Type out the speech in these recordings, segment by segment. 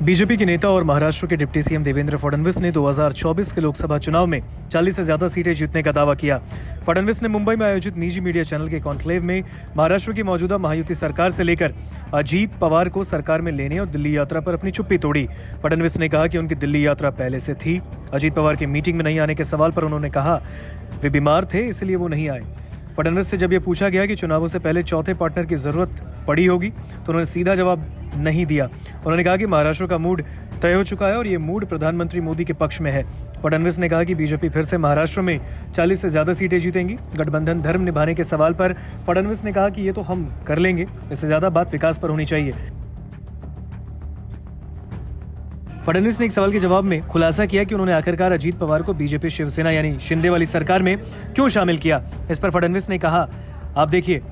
BJP के नेता और महाराष्ट्र के डिप्टी सीएम देवेंद्र फडणवीस ने 2024 के लोकसभा चुनाव में 40 से ज्यादा सीटें जीतने का दावा किया। फडणवीस ने मुंबई में आयोजित निजी मीडिया चैनल के कॉन्क्लेव में महाराष्ट्र की मौजूदा महायुति सरकार से लेकर अजीत पवार को सरकार में लेने और दिल्ली यात्रा पर अपनी चुप्पी तोड़ी। फडणवीस ने कहा कि उनकी दिल्ली यात्रा पहले से थी। अजीत पवार की मीटिंग में नहीं आने के सवाल पर उन्होंने कहा वे बीमार थे, इसलिए वो नहीं आए। फडणवीस से जब यह पूछा गया कि चुनावों से पहले चौथे पार्टनर की जरूरत पड़ी होगी तो उन्होंने सीधा जवाब नहीं दिया। उन्होंने कहा कि महाराष्ट्र का मूड तय हो चुका है और ये मूड प्रधानमंत्री मोदी के पक्ष में है। फडणवीस ने कहा कि बीजेपी फिर से महाराष्ट्र में 40 से ज्यादा सीटें जीतेंगी। गठबंधन धर्म निभाने के सवाल पर फडणवीस ने कहा कि ये तो हम कर लेंगे, इससे ज्यादा बात विकास पर होनी चाहिए। फडणवीस ने एक सवाल के जवाब में खुलासा किया कि उन्होंने आखिरकार अजीत पवार को बीजेपी शिवसेना यानी शिंदे वाली सरकार में क्यों शामिल किया। इस पर फडणवीस ने कहा, आप देखिए,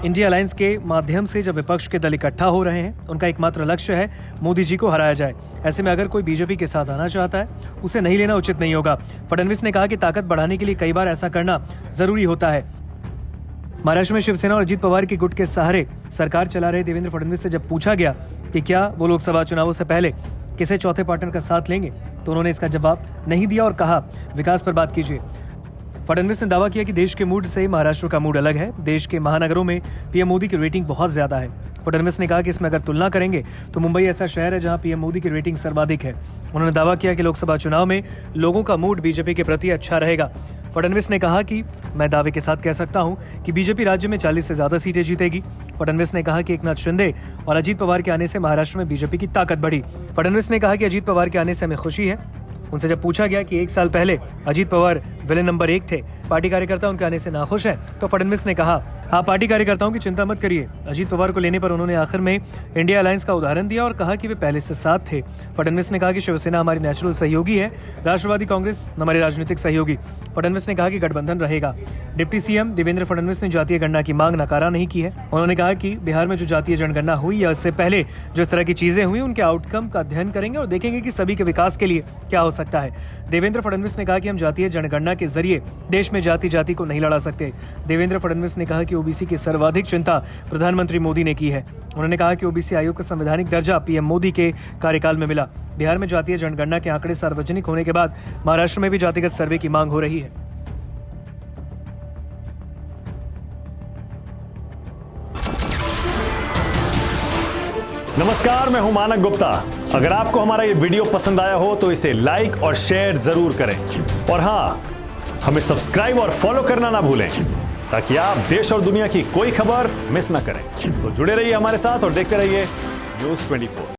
इंडिया अलायंस के माध्यम से जब विपक्ष के दल इकट्ठा हो रहे हैं, उनका एकमात्र लक्ष्य है मोदी जी को हराया जाए। ऐसे में अगर कोई बीजेपी के साथ आना चाहता है, उसे नहीं लेना उचित नहीं होगा। फडणवीस ने कहा कि ताकत बढ़ाने के लिए कई बार ऐसा करना जरूरी होता है। महाराष्ट्र में शिवसेना और अजीत पवार की गुट के सहारे सरकार चला रहे देवेंद्र फडणवीस से जब पूछा गया कि क्या वो लोकसभा चुनावों से पहले किसे चौथे पार्टनर का साथ लेंगे, तो उन्होंने इसका जवाब नहीं दिया और कहा, विकास पर बात कीजिए। फडणवीस ने दावा किया कि देश के मूड से महाराष्ट्र का मूड अलग है। देश के महानगरों में पीएम मोदी की रेटिंग बहुत ज्यादा है। फडणवीस ने कहा कि इसमें अगर तुलना करेंगे तो मुंबई ऐसा शहर है जहां पीएम मोदी की रेटिंग सर्वाधिक है। उन्होंने दावा किया कि लोकसभा चुनाव में लोगों का मूड बीजेपी के प्रति अच्छा रहेगा। फडणवीस ने कहा कि मैं दावे के साथ कह सकता हूं कि बीजेपी राज्य में 40 से ज्यादा सीटें जीतेगी। फडणवीस ने कहा कि एकनाथ शिंदे और अजीत पवार के आने से महाराष्ट्र में बीजेपी की ताकत बढ़ी। फडणवीस ने कहा कि अजीत पवार के आने से हमें खुशी है। उनसे जब पूछा गया कि 1 साल पहले अजीत पवार विलेन नंबर 1 थे, पार्टी कार्यकर्ता उनके आने से नाखुश हैं, तो फडणवीस ने कहा, आप पार्टी कार्यकर्ताओं की चिंता मत करिए। अजीत पवार को लेने पर उन्होंने आखिर में इंडिया अलायंस का उदाहरण दिया और कहा कि वे पहले से साथ थे। फडणवीस ने कहा कि शिवसेना हमारी नेचुरल सहयोगी है, राष्ट्रवादी कांग्रेस हमारी राजनीतिक सहयोगी। फडणवीस ने कहा कि गठबंधन रहेगा। डिप्टी सीएम देवेंद्र फडणवीस ने जातीय गणना की मांग नकारा नहीं की है। उन्होंने कहा कि बिहार में जो जातीय जनगणना हुई या इससे पहले जो इस तरह की चीजें हुई, उनके आउटकम का अध्ययन करेंगे और देखेंगे कि सभी के विकास के लिए क्या हो सकता है। देवेंद्र फडणवीस ने कहा कि हम जातीय जनगणना के जरिए देश में जाति को नहीं लड़ा सकते। देवेंद्र फडणवीस ने कहा कि ओबीसी की सर्वाधिक चिंता प्रधानमंत्री मोदी ने की है। उन्होंने कहा कि ओबीसी आयोग का संवैधानिक दर्जा पीएम मोदी के कार्यकाल में मिला। बिहार में जातीय जनगणना के आंकड़े सार्वजनिक होने के बाद महाराष्ट्र में भी जातिगत सर्वे की मांग हो रही है। नमस्कार, मैं हूं मानक गुप्ता। अगर आपको हमारा ये वीडियो पसंद आया हो तो इसे लाइक और शेयर जरूर करें और हाँ, हमें सब्सक्राइब और फॉलो करना ना भूलें ताकि आप देश और दुनिया की कोई खबर मिस ना करें। तो जुड़े रहिए हमारे साथ और देखते रहिए न्यूज़ 24।